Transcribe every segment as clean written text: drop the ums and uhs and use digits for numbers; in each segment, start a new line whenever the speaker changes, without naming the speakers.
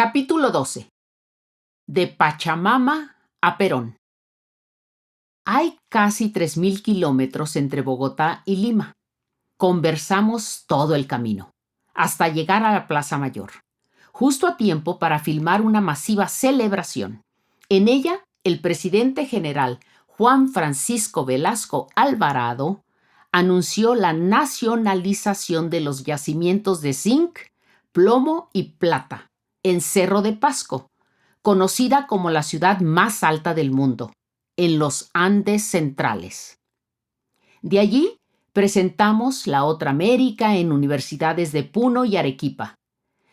Capítulo 12. De Pachamama a Perón. Hay casi 3,000 kilómetros entre Bogotá y Lima. Conversamos todo el camino, hasta llegar a la Plaza Mayor, justo a tiempo para filmar una masiva celebración. En ella, el presidente general Juan Francisco Velasco Alvarado anunció la nacionalización de los yacimientos de zinc, plomo y plata en Cerro de Pasco, conocida como la ciudad más alta del mundo, en los Andes centrales. De allí presentamos la otra América en universidades de Puno y Arequipa.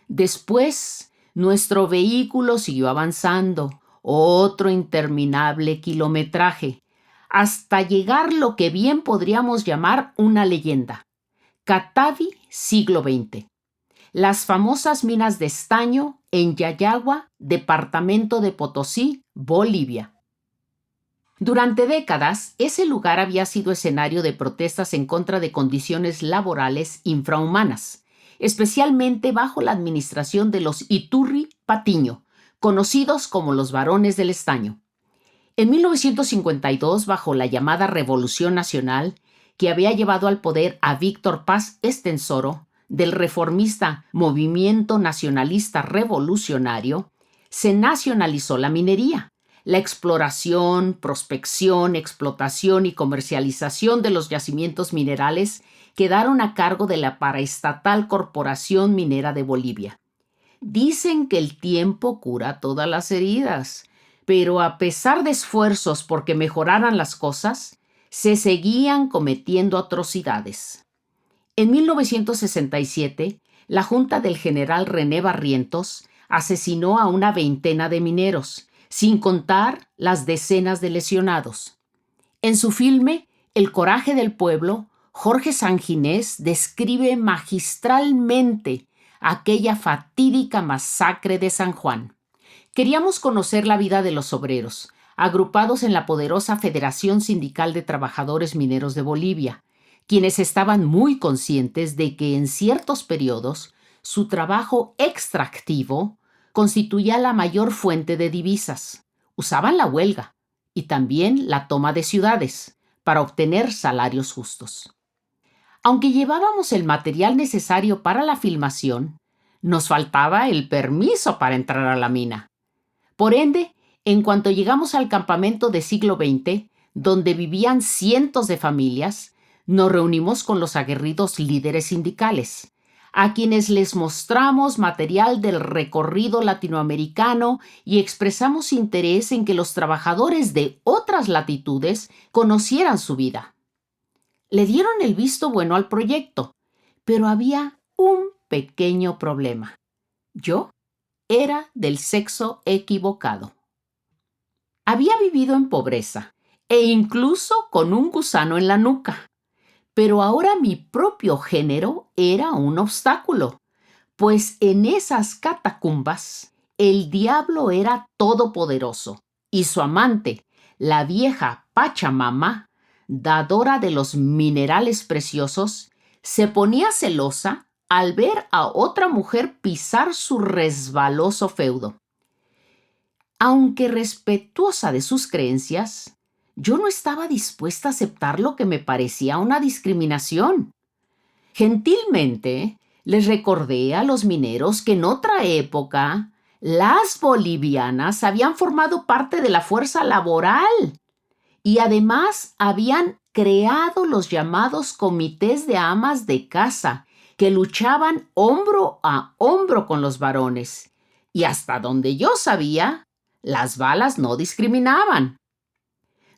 Después, nuestro vehículo siguió avanzando, otro interminable kilometraje, hasta llegar lo que bien podríamos llamar una leyenda. Catavi, siglo XX. Las famosas minas de estaño en Yayagua, departamento de Potosí, Bolivia. Durante décadas, ese lugar había sido escenario de protestas en contra de condiciones laborales infrahumanas, especialmente bajo la administración de los Iturri Patiño, conocidos como los varones del estaño. En 1952, bajo la llamada Revolución Nacional, que había llevado al poder a Víctor Paz Estenssoro, del reformista Movimiento Nacionalista Revolucionario, se nacionalizó la minería. La exploración, prospección, explotación y comercialización de los yacimientos minerales quedaron a cargo de la paraestatal Corporación Minera de Bolivia. Dicen que el tiempo cura todas las heridas, pero a pesar de esfuerzos por que mejoraran las cosas, se seguían cometiendo atrocidades. En 1967, la junta del general René Barrientos asesinó a una veintena de mineros, sin contar las decenas de lesionados. En su filme El coraje del pueblo, Jorge Sanginés describe magistralmente aquella fatídica masacre de San Juan. Queríamos conocer la vida de los obreros, agrupados en la poderosa Federación Sindical de Trabajadores Mineros de Bolivia, quienes estaban muy conscientes de que en ciertos periodos su trabajo extractivo constituía la mayor fuente de divisas. Usaban la huelga y también la toma de ciudades para obtener salarios justos. Aunque llevábamos el material necesario para la filmación, nos faltaba el permiso para entrar a la mina. Por ende, en cuanto llegamos al campamento de siglo XX, donde vivían cientos de familias, nos reunimos con los aguerridos líderes sindicales, a quienes les mostramos material del recorrido latinoamericano y expresamos interés en que los trabajadores de otras latitudes conocieran su vida. Le dieron el visto bueno al proyecto, pero había un pequeño problema. Yo era del sexo equivocado. Había vivido en pobreza e incluso con un gusano en la nuca. Pero ahora mi propio género era un obstáculo, pues en esas catacumbas el diablo era todopoderoso y su amante, la vieja Pachamama, dadora de los minerales preciosos, se ponía celosa al ver a otra mujer pisar su resbaloso feudo. Aunque respetuosa de sus creencias, yo no estaba dispuesta a aceptar lo que me parecía una discriminación. Gentilmente, les recordé a los mineros que en otra época las bolivianas habían formado parte de la fuerza laboral y además habían creado los llamados comités de amas de casa que luchaban hombro a hombro con los varones. Y hasta donde yo sabía, las balas no discriminaban.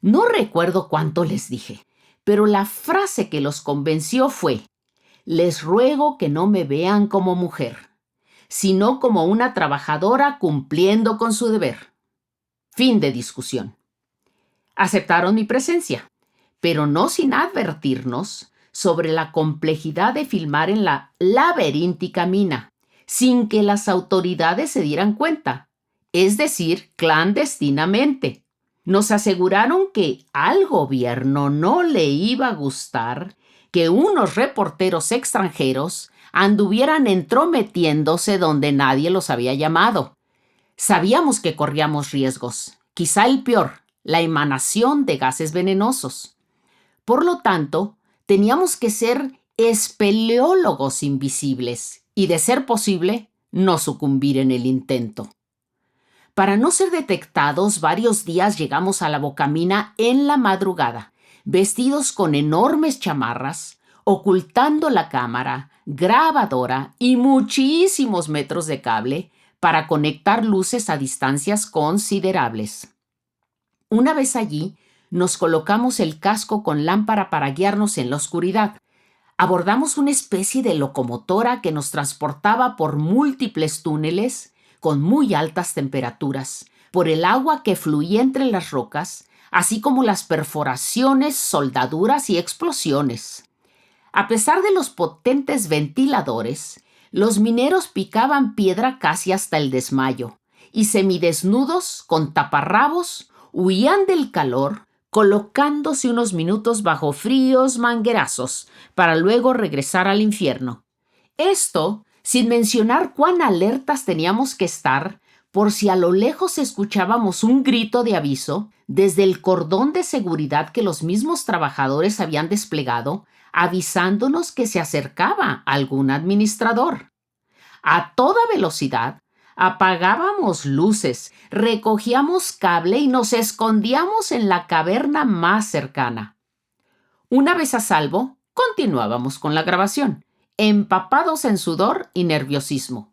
No recuerdo cuánto les dije, pero la frase que los convenció fue: les ruego que no me vean como mujer, sino como una trabajadora cumpliendo con su deber. Fin de discusión. Aceptaron mi presencia, pero no sin advertirnos sobre la complejidad de filmar en la laberíntica mina, sin que las autoridades se dieran cuenta, es decir, clandestinamente. Nos aseguraron que al gobierno no le iba a gustar que unos reporteros extranjeros anduvieran entrometiéndose donde nadie los había llamado, Sabíamos que corríamos riesgos, quizá el peor, la emanación de gases venenosos. Por lo tanto, teníamos que ser espeleólogos invisibles y, de ser posible, no sucumbir en el intento. Para no ser detectados, varios días llegamos a la Bocamina en la madrugada, vestidos con enormes chamarras, ocultando la cámara, grabadora y muchísimos metros de cable para conectar luces a distancias considerables. Una vez allí, nos colocamos el casco con lámpara para guiarnos en la oscuridad. Abordamos una especie de locomotora que nos transportaba por múltiples túneles con muy altas temperaturas, por el agua que fluía entre las rocas, así como las perforaciones, soldaduras y explosiones. A pesar de los potentes ventiladores, los mineros picaban piedra casi hasta el desmayo, y semidesnudos, con taparrabos, huían del calor, colocándose unos minutos bajo fríos manguerazos para luego regresar al infierno. Esto sin mencionar cuán alertas teníamos que estar por si a lo lejos escuchábamos un grito de aviso desde el cordón de seguridad que los mismos trabajadores habían desplegado, avisándonos que se acercaba algún administrador. A toda velocidad, apagábamos luces, recogíamos cable y nos escondíamos en la caverna más cercana. Una vez a salvo, continuábamos con la grabación, empapados en sudor y nerviosismo.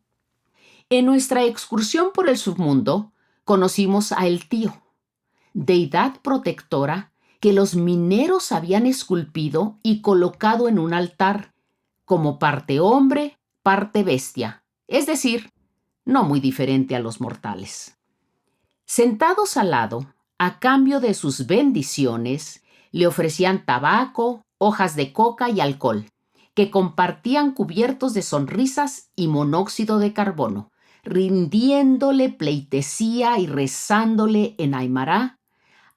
En nuestra excursión por el submundo, conocimos a El Tío, deidad protectora que los mineros habían esculpido y colocado en un altar, como parte hombre, parte bestia, es decir, no muy diferente a los mortales. Sentados al lado, a cambio de sus bendiciones, le ofrecían tabaco, hojas de coca y alcohol, que compartían cubiertos de sonrisas y monóxido de carbono, rindiéndole pleitesía y rezándole en aymara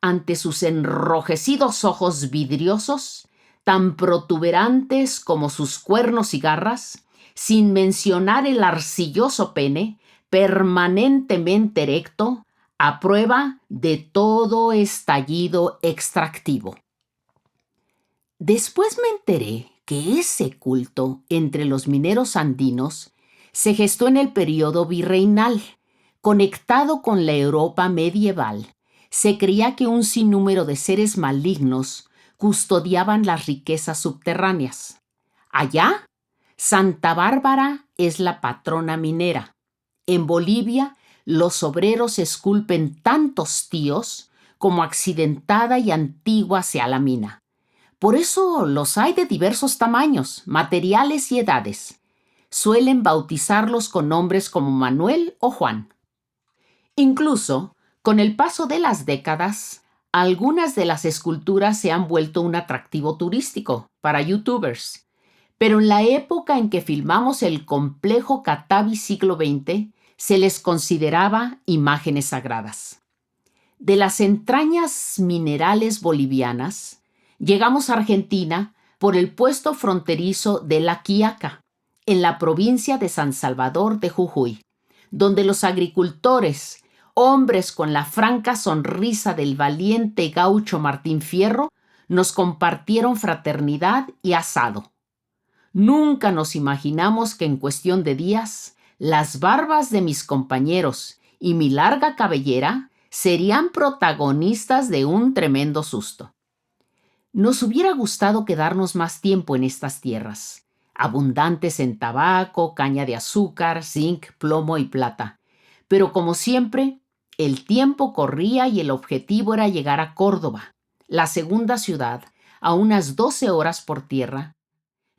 ante sus enrojecidos ojos vidriosos, tan protuberantes como sus cuernos y garras, sin mencionar el arcilloso pene, permanentemente erecto, a prueba de todo estallido extractivo. Después me enteré que ese culto entre los mineros andinos se gestó en el periodo virreinal, conectado con la Europa medieval. Se creía que un sinnúmero de seres malignos custodiaban las riquezas subterráneas. Allá, Santa Bárbara es la patrona minera. En Bolivia, los obreros esculpen tantos tíos como accidentada y antigua sea la mina. Por eso los hay de diversos tamaños, materiales y edades. Suelen bautizarlos con nombres como Manuel o Juan. Incluso, con el paso de las décadas, algunas de las esculturas se han vuelto un atractivo turístico para youtubers. Pero en la época en que filmamos el complejo Catavi siglo XX, se les consideraba imágenes sagradas. De las entrañas minerales bolivianas, llegamos a Argentina por el puesto fronterizo de La Quiaca, en la provincia de San Salvador de Jujuy, donde los agricultores, hombres con la franca sonrisa del valiente gaucho Martín Fierro, nos compartieron fraternidad y asado. Nunca nos imaginamos que en cuestión de días, las barbas de mis compañeros y mi larga cabellera serían protagonistas de un tremendo susto. Nos hubiera gustado quedarnos más tiempo en estas tierras, abundantes en tabaco, caña de azúcar, zinc, plomo y plata. Pero como siempre, el tiempo corría y el objetivo era llegar a Córdoba, la segunda ciudad, a unas 12 horas por tierra,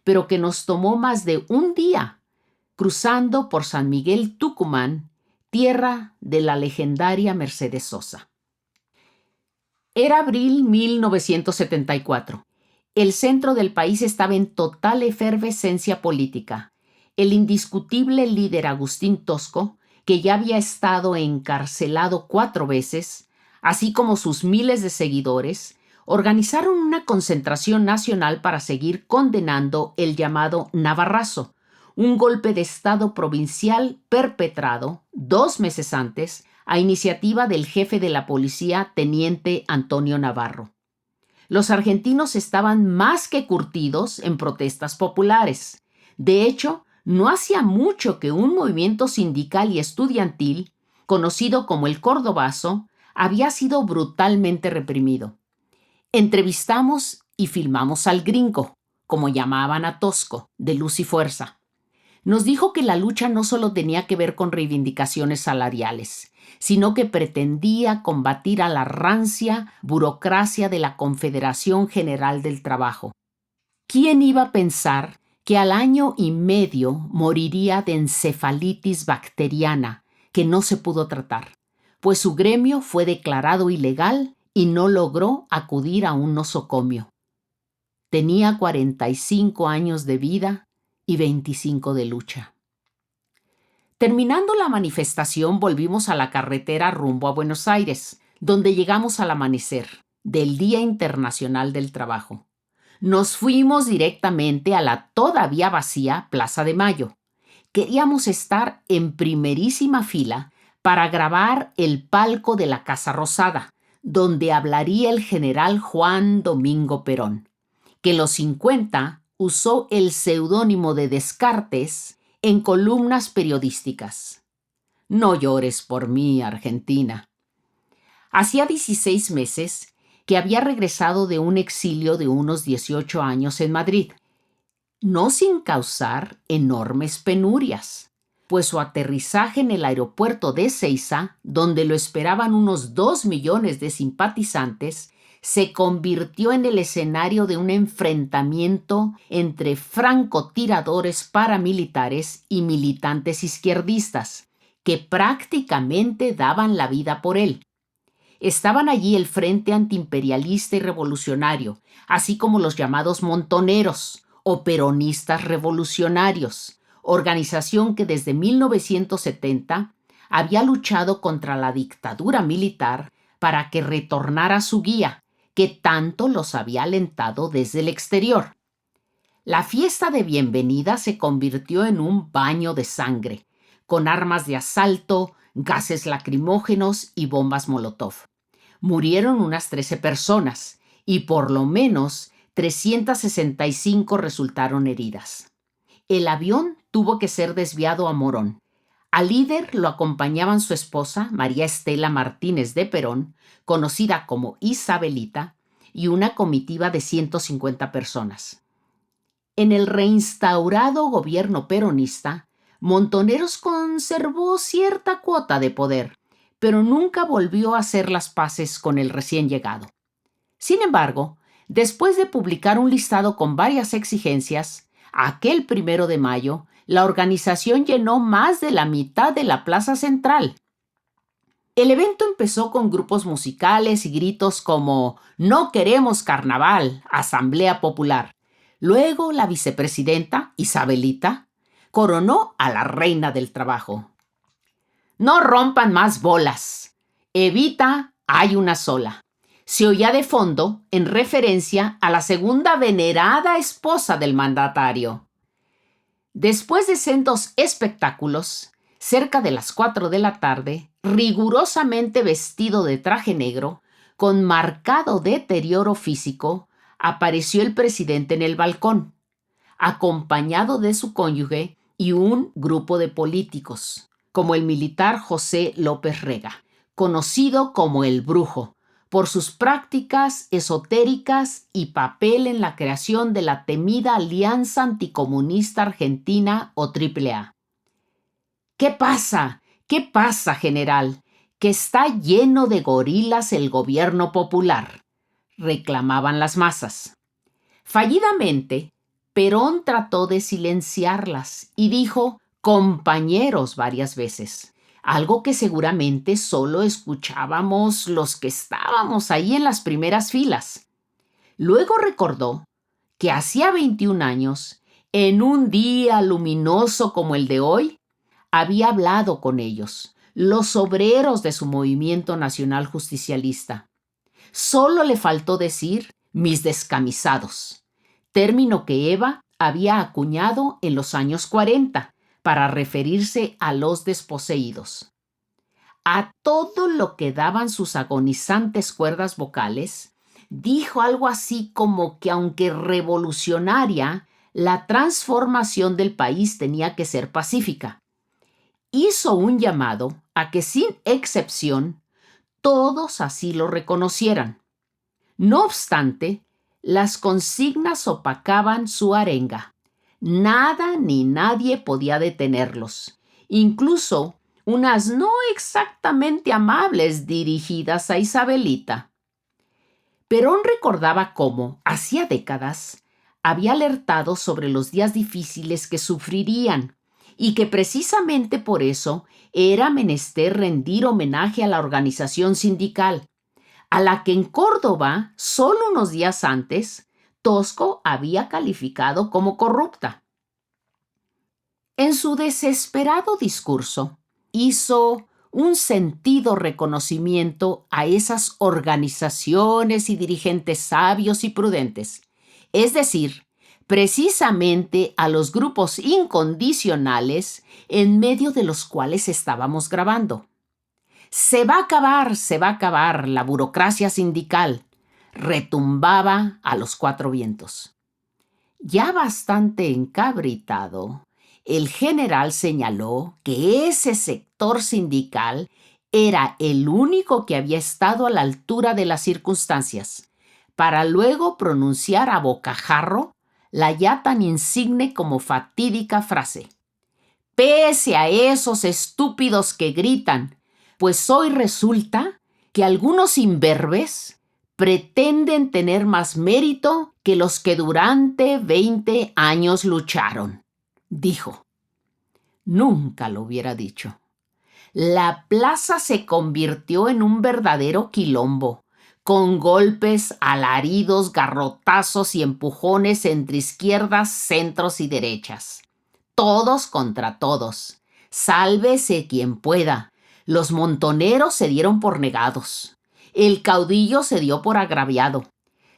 pero que nos tomó más de un día, cruzando por San Miguel Tucumán, tierra de la legendaria Mercedes Sosa. Era abril 1974. El centro del país estaba en total efervescencia política. El indiscutible líder Agustín Tosco, que ya había estado encarcelado 4 veces, así como sus miles de seguidores, organizaron una concentración nacional para seguir condenando el llamado Navarrazo, un golpe de Estado provincial perpetrado 2 meses antes a iniciativa del jefe de la policía, teniente Antonio Navarro. Los argentinos estaban más que curtidos en protestas populares. De hecho, no hacía mucho que un movimiento sindical y estudiantil, conocido como el Cordobazo, había sido brutalmente reprimido. Entrevistamos y filmamos al Gringo, como llamaban a Tosco, de Luz y Fuerza. Nos dijo que la lucha no solo tenía que ver con reivindicaciones salariales, sino que pretendía combatir a la rancia burocracia de la Confederación General del Trabajo. ¿Quién iba a pensar que al año y medio moriría de encefalitis bacteriana que no se pudo tratar? Pues su gremio fue declarado ilegal y no logró acudir a un nosocomio. Tenía 45 años de vida y 25 de lucha. Terminando la manifestación, volvimos a la carretera rumbo a Buenos Aires, donde llegamos al amanecer del Día Internacional del Trabajo. Nos fuimos directamente a la todavía vacía Plaza de Mayo. Queríamos estar en primerísima fila para grabar el palco de la Casa Rosada, donde hablaría el general Juan Domingo Perón, que en los 50 usó el seudónimo de Descartes en columnas periodísticas. No llores por mí, Argentina. Hacía 16 meses que había regresado de un exilio de unos 18 años en Madrid, no sin causar enormes penurias, pues su aterrizaje en el aeropuerto de Ezeiza, donde lo esperaban unos 2 millones de simpatizantes, se convirtió en el escenario de un enfrentamiento entre francotiradores paramilitares y militantes izquierdistas, que prácticamente daban la vida por él. Estaban allí el Frente Antiimperialista y Revolucionario, así como los llamados montoneros o peronistas revolucionarios, organización que desde 1970 había luchado contra la dictadura militar para que retornara su guía, que tanto los había alentado desde el exterior. La fiesta de bienvenida se convirtió en un baño de sangre, con armas de asalto, gases lacrimógenos y bombas Molotov. Murieron unas 13 personas y por lo menos 365 resultaron heridas. El avión tuvo que ser desviado a Morón. Al líder lo acompañaban su esposa, María Estela Martínez de Perón, conocida como Isabelita, y una comitiva de 150 personas. En el reinstaurado gobierno peronista, Montoneros conservó cierta cuota de poder, pero nunca volvió a hacer las paces con el recién llegado. Sin embargo, después de publicar un listado con varias exigencias, aquel 1 de mayo, la organización llenó más de la mitad de la plaza central. El evento empezó con grupos musicales y gritos como «No queremos carnaval, Asamblea Popular». Luego la vicepresidenta, Isabelita, coronó a la reina del trabajo. «No rompan más bolas. Evita, hay una sola». Se oía de fondo en referencia a la segunda venerada esposa del mandatario. Después de sendos espectáculos, cerca de las 4 de la tarde, rigurosamente vestido de traje negro, con marcado deterioro físico, apareció el presidente en el balcón, acompañado de su cónyuge y un grupo de políticos, como el militar José López Rega, conocido como el Brujo, por sus prácticas esotéricas y papel en la creación de la temida Alianza Anticomunista Argentina o AAA. ¿Qué pasa? ¿Qué pasa, general? Que está lleno de gorilas el gobierno popular, reclamaban las masas. Fallidamente, Perón trató de silenciarlas y dijo «compañeros» varias veces, algo que seguramente solo escuchábamos los que estábamos ahí en las primeras filas. Luego recordó que hacía 21 años, en un día luminoso como el de hoy, había hablado con ellos, los obreros de su movimiento nacional justicialista. Solo le faltó decir «mis descamisados», término que Eva había acuñado en los años 40 para referirse a los desposeídos. A todo lo que daban sus agonizantes cuerdas vocales, dijo algo así como que aunque revolucionaria, la transformación del país tenía que ser pacífica. Hizo un llamado a que sin excepción todos así lo reconocieran. No obstante, las consignas opacaban su arenga. Nada ni nadie podía detenerlos. Incluso unas no exactamente amables dirigidas a Isabelita. Perón recordaba cómo, hacía décadas, había alertado sobre los días difíciles que sufrirían y que precisamente por eso era menester rendir homenaje a la organización sindical, a la que en Córdoba, solo unos días antes, Tosco había calificado como corrupta. En su desesperado discurso, hizo un sentido reconocimiento a esas organizaciones y dirigentes sabios y prudentes, es decir, precisamente a los grupos incondicionales en medio de los cuales estábamos grabando. Se va a acabar la burocracia sindical, retumbaba a los cuatro vientos. Ya bastante encabritado, el general señaló que ese sector sindical era el único que había estado a la altura de las circunstancias, para luego pronunciar a bocajarro la ya tan insigne como fatídica frase: «Pese a esos estúpidos que gritan, pues hoy resulta que algunos imberbes pretenden tener más mérito que los que durante 20 años lucharon», dijo. Nunca lo hubiera dicho. La plaza se convirtió en un verdadero quilombo, con golpes, alaridos, garrotazos y empujones entre izquierdas, centros y derechas. Todos contra todos. Sálvese quien pueda. Los montoneros se dieron por negados. El caudillo se dio por agraviado.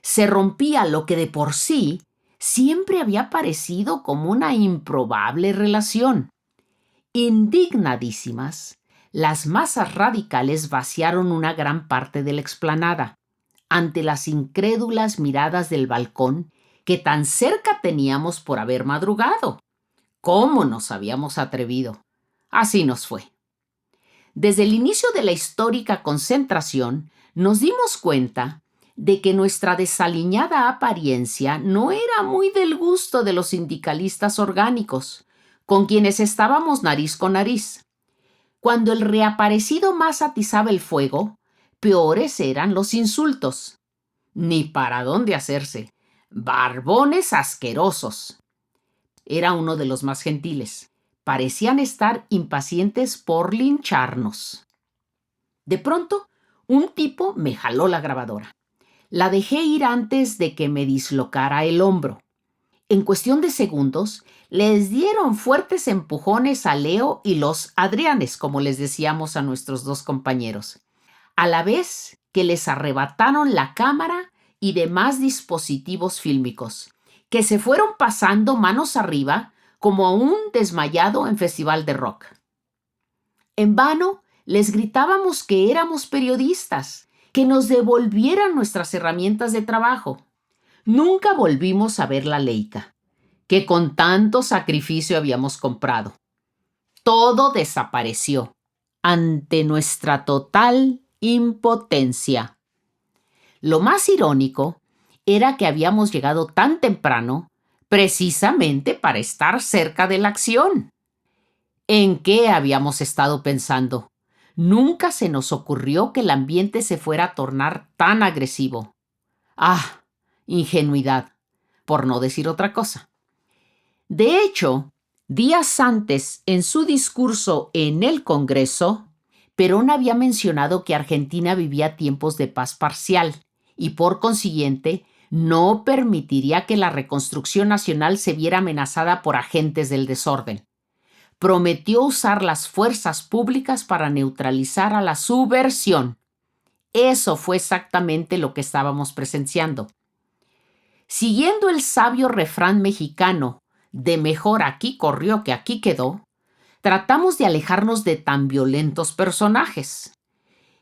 Se rompía lo que de por sí siempre había parecido como una improbable relación. Indignadísimas, las masas radicales vaciaron una gran parte de la explanada ante las incrédulas miradas del balcón que tan cerca teníamos por haber madrugado. ¿Cómo nos habíamos atrevido? Así nos fue. Desde el inicio de la histórica concentración, nos dimos cuenta de que nuestra desaliñada apariencia no era muy del gusto de los sindicalistas orgánicos, con quienes estábamos nariz con nariz. Cuando el reaparecido más atizaba el fuego, peores eran los insultos. Ni para dónde hacerse. Barbones asquerosos. Era uno de los más gentiles. Parecían estar impacientes por lincharnos. De pronto, un tipo me jaló la grabadora. La dejé ir antes de que me dislocara el hombro. En cuestión de segundos, les dieron fuertes empujones a Leo y los Adrianes, como les decíamos a nuestros dos compañeros, a la vez que les arrebataron la cámara y demás dispositivos fílmicos, que se fueron pasando manos arriba como a un desmayado en festival de rock. En vano les gritábamos que éramos periodistas, que nos devolvieran nuestras herramientas de trabajo. Nunca volvimos a ver la Leica, que con tanto sacrificio habíamos comprado. Todo desapareció ante nuestra total impotencia. Lo más irónico era que habíamos llegado tan temprano precisamente para estar cerca de la acción. ¿En qué habíamos estado pensando? Nunca se nos ocurrió que el ambiente se fuera a tornar tan agresivo. ¡Ah! Ingenuidad, por no decir otra cosa. De hecho, días antes, en su discurso en el Congreso, Perón había mencionado que Argentina vivía tiempos de paz parcial y, por consiguiente, no permitiría que la reconstrucción nacional se viera amenazada por agentes del desorden. Prometió usar las fuerzas públicas para neutralizar a la subversión. Eso fue exactamente lo que estábamos presenciando. Siguiendo el sabio refrán mexicano, de mejor aquí corrió que aquí quedó, tratamos de alejarnos de tan violentos personajes.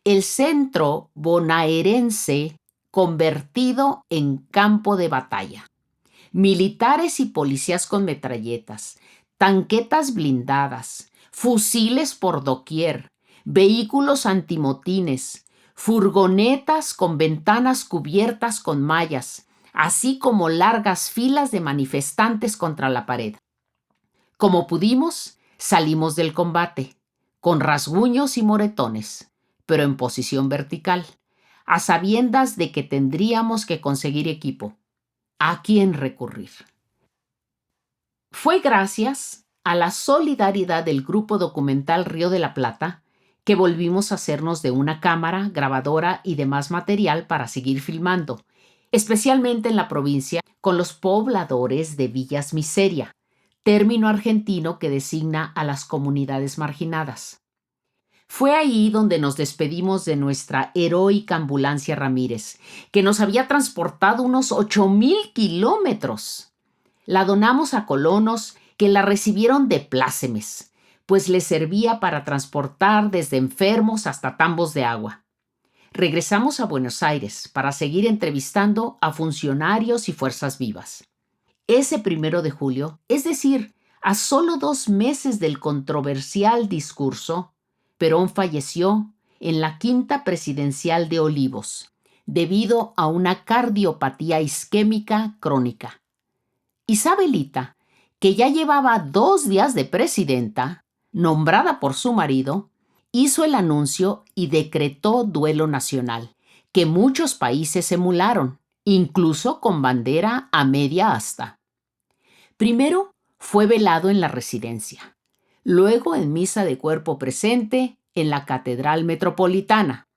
El centro bonaerense convertido en campo de batalla. Militares y policías con metralletas, tanquetas blindadas, fusiles por doquier, vehículos antimotines, furgonetas con ventanas cubiertas con mallas, así como largas filas de manifestantes contra la pared. Como pudimos, salimos del combate, con rasguños y moretones, pero en posición vertical, a sabiendas de que tendríamos que conseguir equipo. ¿A quién recurrir? Fue gracias a la solidaridad del grupo documental Río de la Plata que volvimos a hacernos de una cámara, grabadora y demás material para seguir filmando, especialmente en la provincia con los pobladores de Villas Miseria, término argentino que designa a las comunidades marginadas. Fue ahí donde nos despedimos de nuestra heroica ambulancia Ramírez, que nos había transportado unos 8,000 kilómetros. La donamos a colonos que la recibieron de plácemes, pues les servía para transportar desde enfermos hasta tambos de agua. Regresamos a Buenos Aires para seguir entrevistando a funcionarios y fuerzas vivas. Ese 1 de julio, es decir, a solo 2 meses del controversial discurso, Perón falleció en la quinta presidencial de Olivos, debido a una cardiopatía isquémica crónica. Isabelita, que ya llevaba 2 días de presidenta, nombrada por su marido, hizo el anuncio y decretó duelo nacional, que muchos países emularon, incluso con bandera a media asta. Primero fue velado en la residencia, luego en misa de cuerpo presente en la Catedral Metropolitana.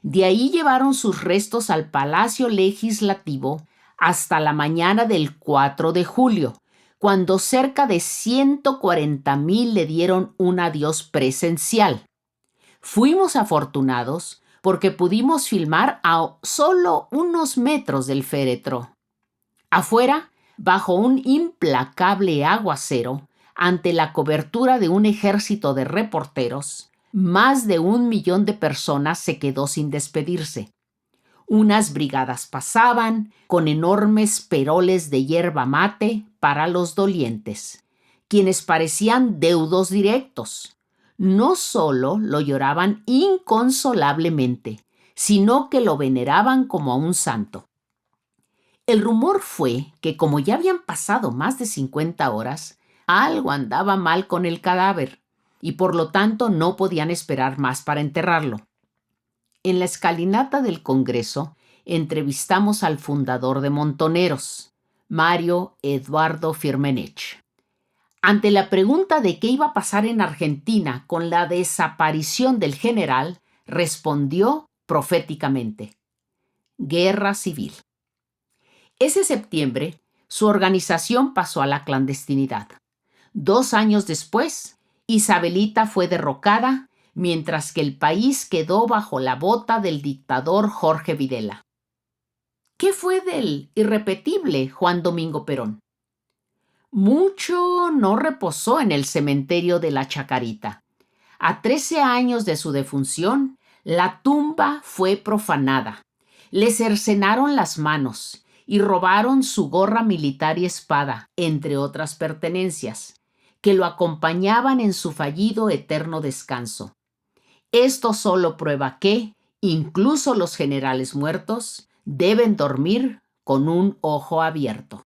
De ahí llevaron sus restos al Palacio Legislativo hasta la mañana del 4 de julio, cuando cerca de 140,000 le dieron un adiós presencial. Fuimos afortunados porque pudimos filmar a solo unos metros del féretro. Afuera, bajo un implacable aguacero, ante la cobertura de un ejército de reporteros, más de 1 millón de personas se quedó sin despedirse. Unas brigadas pasaban con enormes peroles de yerba mate para los dolientes, quienes parecían deudos directos. No solo lo lloraban inconsolablemente, sino que lo veneraban como a un santo. El rumor fue que como ya habían pasado más de 50 horas, algo andaba mal con el cadáver y por lo tanto no podían esperar más para enterrarlo. En la escalinata del Congreso entrevistamos al fundador de Montoneros, Mario Eduardo Firmenich. Ante la pregunta de qué iba a pasar en Argentina con la desaparición del general, respondió proféticamente: guerra civil. Ese septiembre, su organización pasó a la clandestinidad. 2 años después, Isabelita fue derrocada, mientras que el país quedó bajo la bota del dictador Jorge Videla. ¿Qué fue del irrepetible Juan Domingo Perón? Mucho no reposó en el cementerio de la Chacarita. A 13 años de su defunción, la tumba fue profanada. Le cercenaron las manos y robaron su gorra militar y espada, entre otras pertenencias, que lo acompañaban en su fallido eterno descanso. Esto solo prueba que, incluso los generales muertos, deben dormir con un ojo abierto.